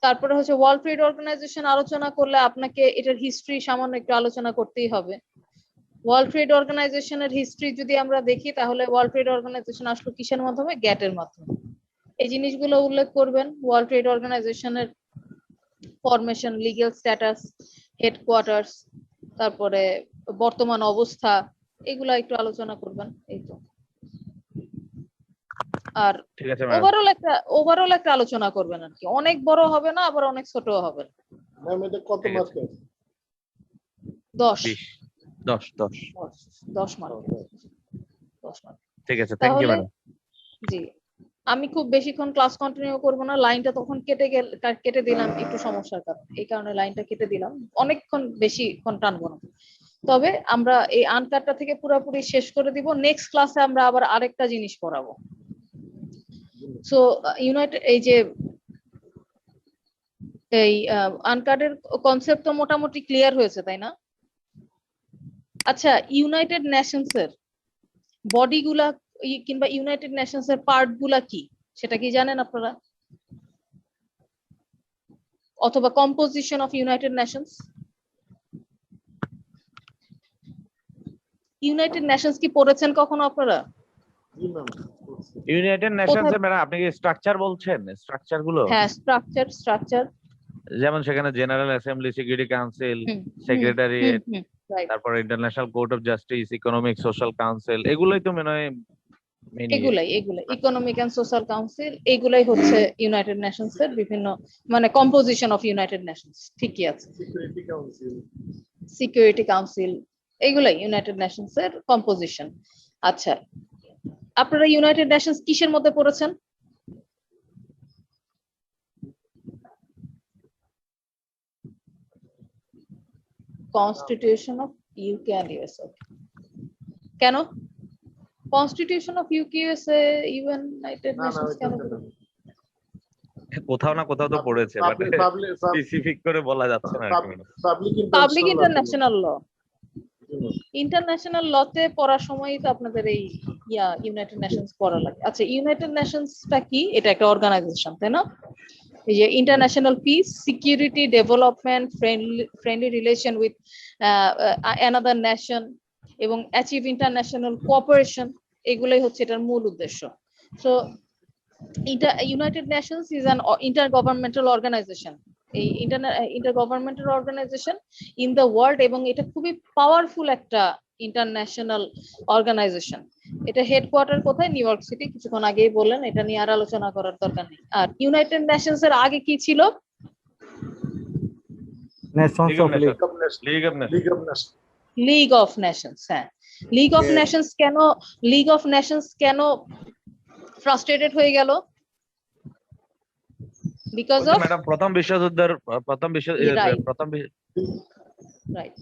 তারপরে হচ্ছে ওয়ার্ল্ড ট্রেড অর্গানাইজেশন আলোচনা করলে আপনাকে এটার হিস্ট্রি সামান্য একটু আলোচনা করতেই হবে। ওয়ার্ল্ড ট্রেড অর্গানাইজেশনের হিস্ট্রি যদি আমরা দেখি, তাহলে ওয়ার্ল্ড ট্রেড অর্গানাইজেশন আসলো কিসের মাধ্যমে? গ্যাটের মাধ্যমে। এই জিনিসগুলো উল্লেখ করবেন। ওয়ার্ল্ড ট্রেড অর্গানাইজেশনের ফরমেশন, লিগ্যাল স্ট্যাটাস, হেডকোয়ার্টার্স, তারপরে বর্তমান অবস্থা, এগুলা একটু আলোচনা করবেন। এই তো। আর ঠিক আছে ম্যাডাম। ওভারঅল একটা আলোচনা করবেন আর কি, অনেক বড় হবে না, আবার অনেক ছোট হবে না। ম্যাম এটা কত মার্ক? 10 10 মার্ক। 10 মার্ক। ঠিক আছে, থ্যাংক ইউ তাহলে ম্যাডাম। জি, আমি খুব বেশিক্ষণ ক্লাস কন্টিনিউ করব না, লাইনটা তখন কেটে দিলাম একটু সমস্যার কারণে, এই কারণে লাইনটা কেটে দিলাম, অনেকক্ষণ বেশিক্ষণ টানবো না। তবে আমরা এই আনকাটটা থেকে পুরোপুরি শেষ করে দিব। নেক্সট ক্লাসে আমরা আবার আরেকটা জিনিস পড়াবো। সো ইউনাইটেড, এই যে এই আনকার্ডের কনসেপ্ট তো মোটামুটি ক্লিয়ার হয়েছে, তাই না? আচ্ছা, ইউনাইটেড নেশনস এর বডি গুলা কিংবা ইউনাইটেড নেশনস এর পার্ট গুলা কি, সেটা কি জানেন আপনারা? অথবা composition of United Nations. United Nations কি পড়েছেন কখনো আপনারা? ইউনাইটেড নেশনস এর ম্যাডাম আপনি কি স্ট্রাকচার বলছেন? স্ট্রাকচার গুলো, হ্যাঁ, স্ট্রাকচার। যেমন সেখানে general assembly, security council, secretariat, তারপর international court of justice, economic social council, এগুলোই তো মনে হয় এগুলাই ইকোনমিক এন্ড সোশ্যাল কাউন্সিল, এগুলাই হচ্ছে ইউনাইটেড নেশনস এর বিভিন্ন মানে কম্পোজিশন অফ ইউনাইটেড নেশনস। ঠিকই আছে, সিকিউরিটি কাউন্সিল, এগুলাই ইউনাইটেড নেশনস এর কম্পোজিশন। আচ্ছা, আপনারা ইউনাইটেড নেশনস কিসের মধ্যে পড়েছেন? Constitution of UK and US. কেন constitution of UK USA United Nations কেন বলবো? কোথাও না কোথাও তো পড়েছে, বাট স্পেসিফিক করে বলা যাচ্ছে না আর কি madam. Public international law, international লতে পড়ার সময়ই তো আপনাদের এই ইউনাইটেড নেশনস পড়া লাগে। আচ্ছা, ইউনাইটেড নেশনসটা কি? এটা একটা অর্গানাইজেশন, তাই না? এই যে international peace, security, development, friendly relation with another nation এবং অ্যাচিভ ইন্টারন্যাশনাল কোঅপারেশন, এগুলোই হচ্ছে এটার মূল উদ্দেশ্য। So United Nations is an intergovernmental organization, এই intergovernmental organization in the world, এবং এটা খুবই পাওয়ারফুল একটা ইন্টারন্যাশনাল অর্গানাইজেশন। এটা হেডকোয়ার্টার কোথায়? New York City. কিছুক্ষণ আগেই বললেন, এটা নিয়ে আর আলোচনা করার দরকার নেই। আর ইউনাইটেড নেশনস এর আগে কি ছিল? Nations of league. League of Nations. হ্যাঁ, লিগ অফ নেশনস কেন, লিগ অফ নেশনস কেন ফ্রাস্ট্রেটেড হয়ে গেল? বিকজ অফ ম্যাডাম প্রথম বিশ্বযুদ্ধের রাইট,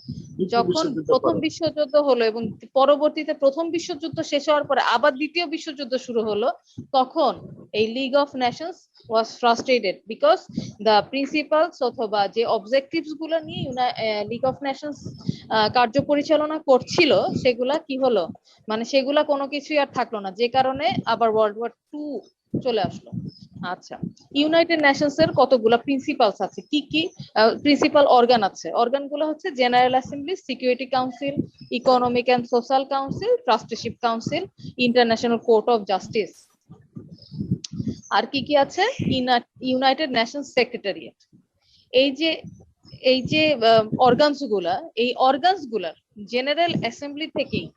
যখন প্রথম বিশ্বযুদ্ধ হলো এবং পরবর্তীতে প্রথম বিশ্বযুদ্ধ শেষ হওয়ার পরে আবার দ্বিতীয় বিশ্বযুদ্ধ শুরু হলো, তখন এই league of Nations was frustrated because the principles অথবা যে অবজেক্টিভস গুলো নিয়ে লিগ অফ নেশনস কার্য পরিচালনা করছিল, সেগুলা কি হলো, মানে সেগুলা কোনো কিছুই আর থাকলো না, যে কারণে আবার ওয়ার্ল্ড ওয়ার 2 চলে আসলো। আচ্ছা, ইউনাইটেড নেশনস এর কতগুলো প্রিন্সিপালস আছে, কি কি প্রিন্সিপাল অর্গান আছে? অর্গান গুলো হচ্ছে general assembly, security council, economic and social council, trusteeship council, international court of justice. আর কি কি আছে? United Nations secretariat. এই যে অর্গানস গুলা, এই অর্গানস গুলার জেনারেল অ্যাসেম্বলি থেকেই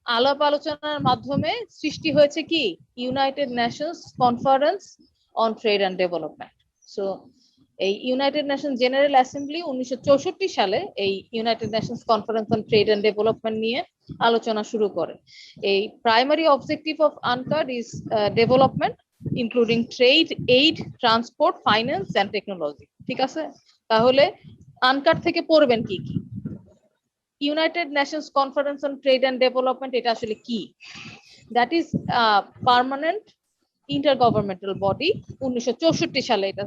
আলাপ আলোচনার মাধ্যমে সৃষ্টি হয়েছে কি? United Nations conference on trade and development. So এই ইউনাইটেড নেশনস জেনারেল অ্যাসেম্বলি 1964 সালে এই United Nations conference on trade and development নিয়ে আলোচনা শুরু করে। এই primary objective of UNCTAD is development including trade, aid, transport, finance and technology. ঠিক আছে, তাহলে আনকাড থেকে পড়বেন কি কি? United Nations conference on trade and development এটা আসলে কি? That is permanent intergovernmental body. 1964 সালে এটা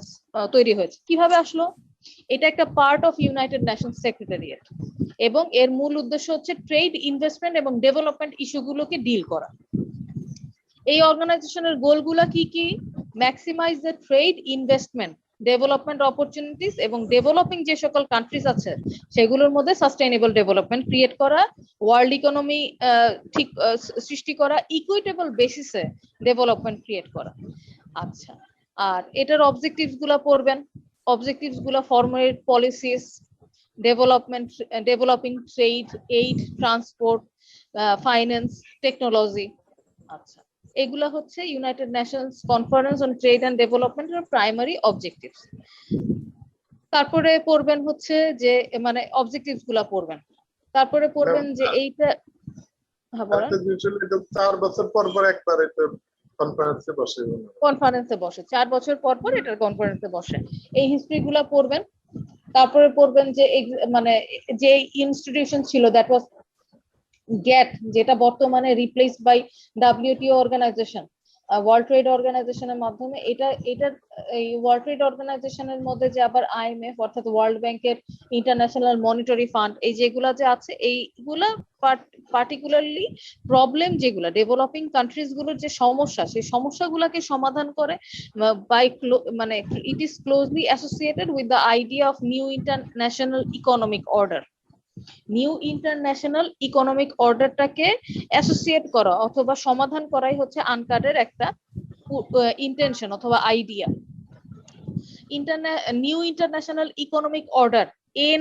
তৈরি হয়েছে। কিভাবে আসলো? এটা একটা part of United Nations secretariat এবং এর মূল উদ্দেশ্য হচ্ছে ট্রেড, ইনভেস্টমেন্ট এবং ডেভেলপমেন্ট ইস্যুগুলোকে ডিল করা। এই অর্গানাইজেশনের গোলগুলা কি কি? Maximise the trade, investment, development opportunities এবং ডেভেলপিং যে সকল কান্ট্রিজ আছে সেগুলোর মধ্যে সাস্টেইনেবল ডেভেলপমেন্ট ক্রিয়েট করা, ওয়ার্ল্ড ইকোনমি ঠিক সৃষ্টি করা, ইকুইটেবল বেসিসে ডেভেলপমেন্ট ক্রিয়েট করা। আচ্ছা, আর এটার অবজেক্টিভস গুলা পড়বেন। অবজেক্টিভস গুলা formulate policies, development, developing trade, aid, transport, finance, technology. আচ্ছা, এগুলা হচ্ছে United Nations conference on trade and ডেভেলপমেন্টের প্রাইমারি অবজেক্টিভস। তারপরে পড়বেন হচ্ছে যে মানে অবজেক্টিভস গুলা পড়বেন, তারপরে পড়বেন যে এইটা, হ্যাঁ বলেন। 4 বছর পর পর একবার এটা কনফারেন্সে বসে, 4 বছর পর পর এটার কনফারেন্সে বসে। এই হিস্ট্রি গুলা পড়বেন। তারপরে পড়বেন যে মানে যে ইনস্টিটিউশন ছিল দ্যাট ওয়াজ গ্যাট, যেটা বর্তমানে replace by WTO organisation, world trade অর্গানাইজেশনের মাধ্যমে। এটার এই ওয়ার্ল্ড ট্রেড অর্গানাইজেশনের মধ্যে যে আবার IMF অর্থাৎ ওয়ার্ল্ড ব্যাংকের ইন্টারন্যাশনাল মনিটারি ফান্ড, এই যেগুলা যে আছে, এইগুলা পার্টিকুলারলি প্রবলেম যেগুলা ডেভেলপিং কান্ট্রিজ গুলোর যে সমস্যা, সেই সমস্যাগুলোকে সমাধান করে বাই মানে it is closely associated with the idea of new international economic order. New international economic অর্ডারটাকে অ্যাসোসিয়েট করা অথবা সমাধান করাই হচ্ছে আনকাডের একটা ইন্টেনশন অথবা idea. New international economic order,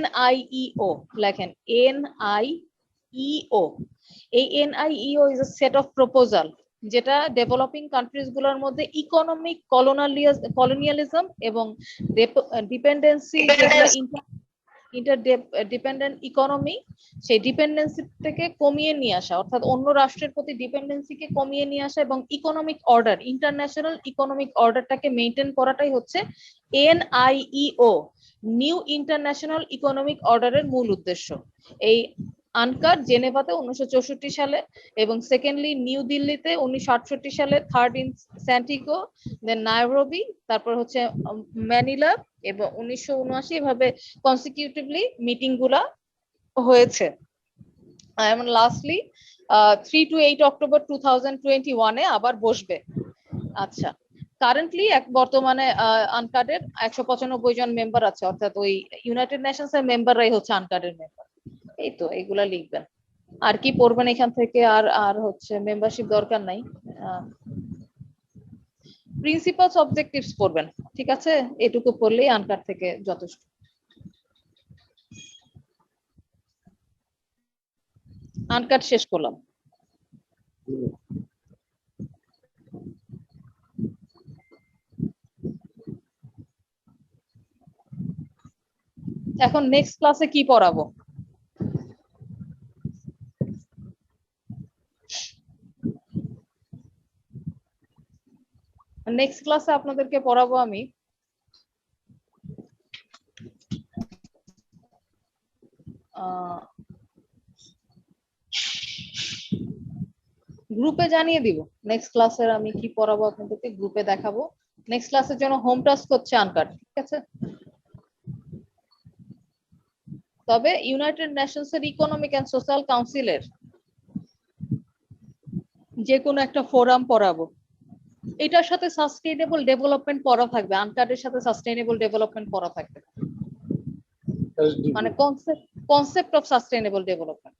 NIEO লেখেন, NIEO। এই NIEO is a set of proposal যেটা ডেভেলপিং কান্ট্রিজ গুলোর মধ্যে ইকোনমিক কলোনিয়ালিজম এবং ডিপেন্ডেন্সি, ইন্টারডিপেন্ডেন্ট ইকোনমি, সেই ডিপেন্ডেন্সি থেকে কমিয়ে নিয়ে আসা, অর্থাৎ অন্য রাষ্ট্রের প্রতি ডিপেন্ডেন্সিকে কমিয়ে নিয়ে আসা এবং ইকোনমিক অর্ডার, ইন্টারন্যাশনাল ইকোনমিক অর্ডারটাকে মেইনটেইন করাটাই হচ্ছে NIEO, নিউ ইন্টারন্যাশনাল ইকোনমিক অর্ডারের মূল উদ্দেশ্য। এই আনকাট জেনেভাতে 1964 সালে, এবং সেকেন্ডলি নিউ দিল্লিতে 1968 সালে, থার্ড ইন স্যান্টিগো, দেন নাইরোবি, তারপর হচ্ছে ম্যানিলা, এবং 1979 এভাবে কনসিকিউটিভলি মিটিং গুলা হয়েছে। এবং লাস্টলি 3 to 8 অক্টোবর 2021 আবার বসবে। আচ্ছা, কারেন্টলি বর্তমানে আনকাটের 195 জন মেম্বার আছে, অর্থাৎ ওই ইউনাইটেড নেশনস এর মেম্বাররাই হচ্ছে আনকাটের মেম্বার। এই তো এগুলা লিখবেন। আর কি পড়বেন এখান থেকে? আর আর হচ্ছে মেম্বারশিপ দরকার নাই, প্রিন্সিপালস অবজেক্টিভস পড়বেন, ঠিক আছে? এটুকু পড়লেই আনকাট থেকে যথেষ্ট। আনকাট শেষ করলাম। এখন নেক্সট ক্লাসে কি পড়াবো? নেক্সট ক্লাসে আপনাদেরকে পড়াবো আমি গ্রুপে জানিয়ে দিব। নেক্সট ক্লাসের আমি কি পড়াবো আপনাদেরকে গ্রুপে দেখাবো। নেক্সট ক্লাসের জন্য হোম টাস্ক হচ্ছে আনকাট, ঠিক আছে? তবে ইউনাইটেড নেশনস এর ইকোনমিক এন্ড সোশ্যাল কাউন্সিলের যে কোনো একটা ফোরাম পড়াবো। এটার সাথে সাস্টেইনেবল ডেভেলপমেন্ট পড়া থাকবে, আনকাটের সাথে সাস্টেইনেবল ডেভেলপমেন্ট পড়া থাকবে, মানে কনসেপ্ট অফ সাস্টেইনেবল ডেভেলপমেন্ট।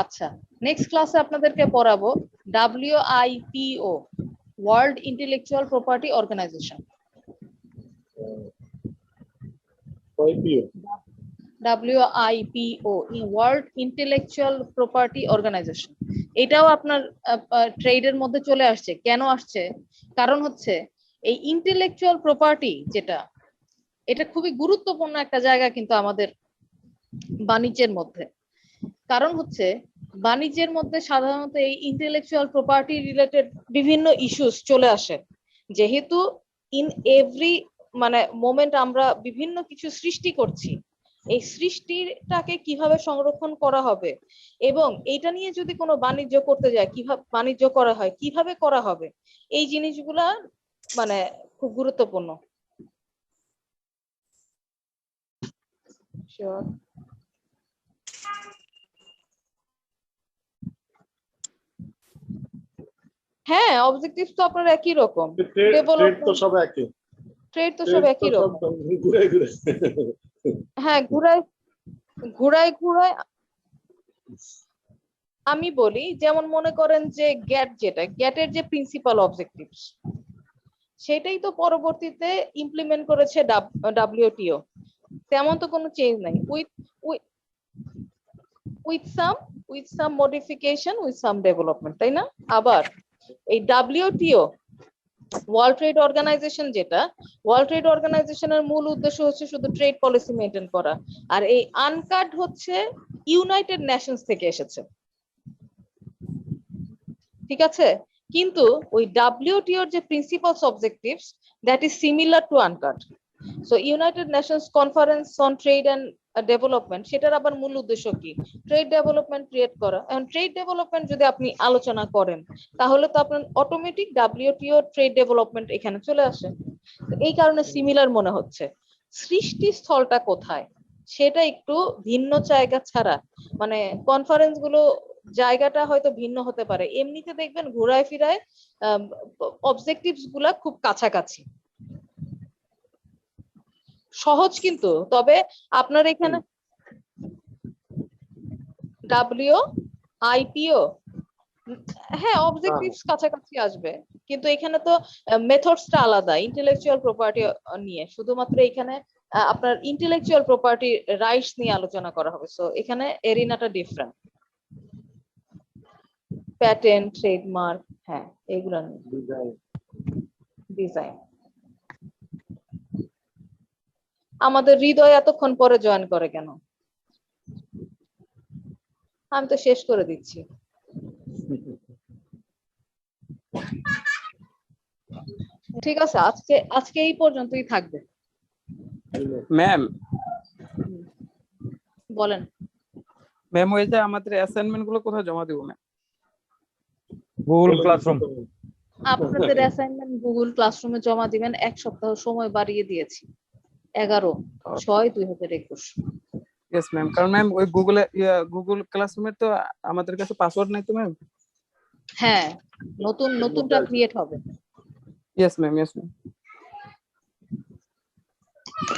আচ্ছা, নেক্সট ক্লাসে আপনাদেরকে পড়াবো WIPO, world intellectual property organisation. WIPO, world intellectual property organisation. এটাও আপনার ট্রেডের মধ্যে চলে আসছে। কেন আসছে? কারণ হচ্ছে এই ইন্টেলেকচুয়াল প্রপার্টি যেটা, এটা খুবই গুরুত্বপূর্ণ একটা জায়গা কিন্তু আমাদের বাণিজ্যের মধ্যে। কারণ হচ্ছে বাণিজ্যের মধ্যে সাধারণত এই ইন্টেলেকচুয়াল প্রপার্টি রিলেটেড বিভিন্ন ইস্যুস চলে আসে, যেহেতু ইন এভরি মানে মোমেন্ট আমরা বিভিন্ন কিছু সৃষ্টি করছি। এই সৃষ্টিটাকে কিভাবে সংরক্ষণ করা হবে, এবং এটা নিয়ে যদি কোনো বাণিজ্য করতে যায় কিভাবে বাণিজ্য করা হয়, কিভাবে করা হবে, এই জিনিসগুলা মানে খুব গুরুত্বপূর্ণ। Sure. হ্যাঁ, অবজেক্টিভ তো আপনার একই রকম, ট্রেড তো সব একই, ট্রেড তো সব একই রকম। ঘুরে ঘুরে হ্যাঁ, ঘুরায় ঘুরায় ঘুরায় আমি বলি, যেমন মনে করেন যে গ্যাট, যেটা গ্যাটের যে প্রিন্সিপাল অবজেক্টিভস, সেটাই তো পরবর্তীতে ইমপ্লিমেন্ট করেছে WTO। তেমন তো কোনো চেঞ্জ নাই, with some modification, with some development, তাই না? আবার এই WTO ওয়ার্ল্ড ট্রেড অর্গানাইজেশন, যেটা ওয়ার্ল্ড ট্রেড অর্গানাইজেশনের মূল উদ্দেশ্য হচ্ছে শুধু ট্রেড পলিসি মেনটেন করা, আর এই আনকাট হচ্ছে ইউনাইটেড নেশনস থেকে এসেছে, ঠিক আছে? কিন্তু ওই WTO যে principles objectives, that is similar to UNCTAD. So United Nations conference on trade and development, সেটার আবার মূল উদ্দেশ্য কি? ট্রেড ডেভেলপমেন্ট ক্রিয়েট করা। এখন ট্রেড ডেভেলপমেন্ট যদি আপনি আলোচনা করেন, তাহলে তো আপনার অটোমেটিক WTO ট্রেড ডেভেলপমেন্ট এখানে চলে আসে। এই কারণে সিমিলার মনে হচ্ছে। সৃষ্টিস্থলটা কোথায় সেটা একটু ভিন্ন জায়গা ছাড়া, মানে কনফারেন্স গুলো জায়গাটা হয়তো ভিন্ন হতে পারে, এমনিতে দেখবেন ঘুরায় ফিরায় অবজেক্টিভস গুলা খুব কাছাকাছি, সহজ কিন্তু। তবে আপনার এখানে WIPO, হ্যাঁ অবজেক্টিভস কাছাকাছি আসবে, কিন্তু এখানে তো মেথডসটা আলাদা ইন্টেলেকচুয়াল প্রপার্টি নিয়ে। শুধুমাত্র এখানে আপনার ইন্টেলেকচুয়াল প্রপার্টি রাইটস নিয়ে আলোচনা করা হবে, সো এখানে এরিনাটা ডিফারেন্ট। প্যাটেন্ট, ট্রেডমার্ক, হ্যাঁ এগুলো ডিজাইন। আমাদের হৃদয় এতক্ষণ পরে জয়েন করে কেন? আমি তো শেষ করে দিচ্ছি। ঠিক আছে, আজকে এই পর্যন্তই থাকবে। ম্যাম বলেন। ম্যাম ওই যে আমাদের অ্যাসাইনমেন্ট গুলো কোথায় জমা দিব ম্যাম? Google classroom. আপনাদের অ্যাসাইনমেন্ট গুগল ক্লাসরুমে জমা দিবেন, 1 সপ্তাহ সময় বাড়িয়ে দিয়েছি, 11/6/2021। ইয়েস ম্যাম, কারণ ম্যাম ওই গুগল ক্লাসরুমের তো আমাদের কাছে পাসওয়ার্ড নাই তো ম্যাম। হ্যাঁ, নতুনটা ক্রিয়েট হবে। Yes ma'am, yes ma'am.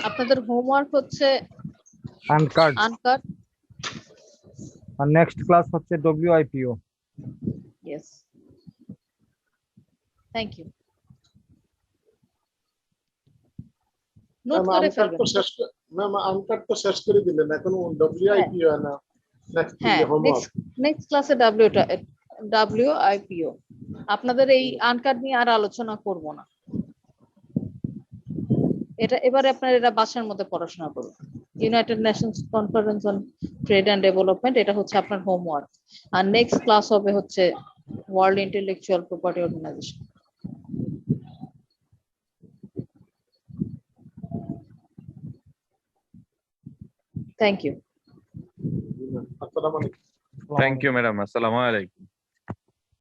আপনাদের হোমওয়ার্ক হচ্ছে আনকার্ড। আনকাট। আর নেক্সট ক্লাস হচ্ছে WIPO। Yes, thank you. Note ma'am করে আনকাট ফেলবেন। তো শেষ ম্যাম আনকাট তো শেষ করে দিলেন, এখন WIPO না নেক্সট হ্যাঁ, হোমওয়ার্ক। নেক্সট ক্লাসে WIPO। আপনাদের এই আনকাট নিয়ে আর আলোচনা করব না। এবারে আপনারা এটা বাসার মধ্যে পড়াশোনা করুন। United Nations conference on trade and development, এটা হচ্ছে আপনার হোমওয়ার্ক। আর নেক্সট ক্লাস হবে হচ্ছে world intellectual property organisation. Thank you. আসসালামু আলাইকুম। থ্যাংক ইউ ম্যাডাম, আসসালামু আলাইকুম।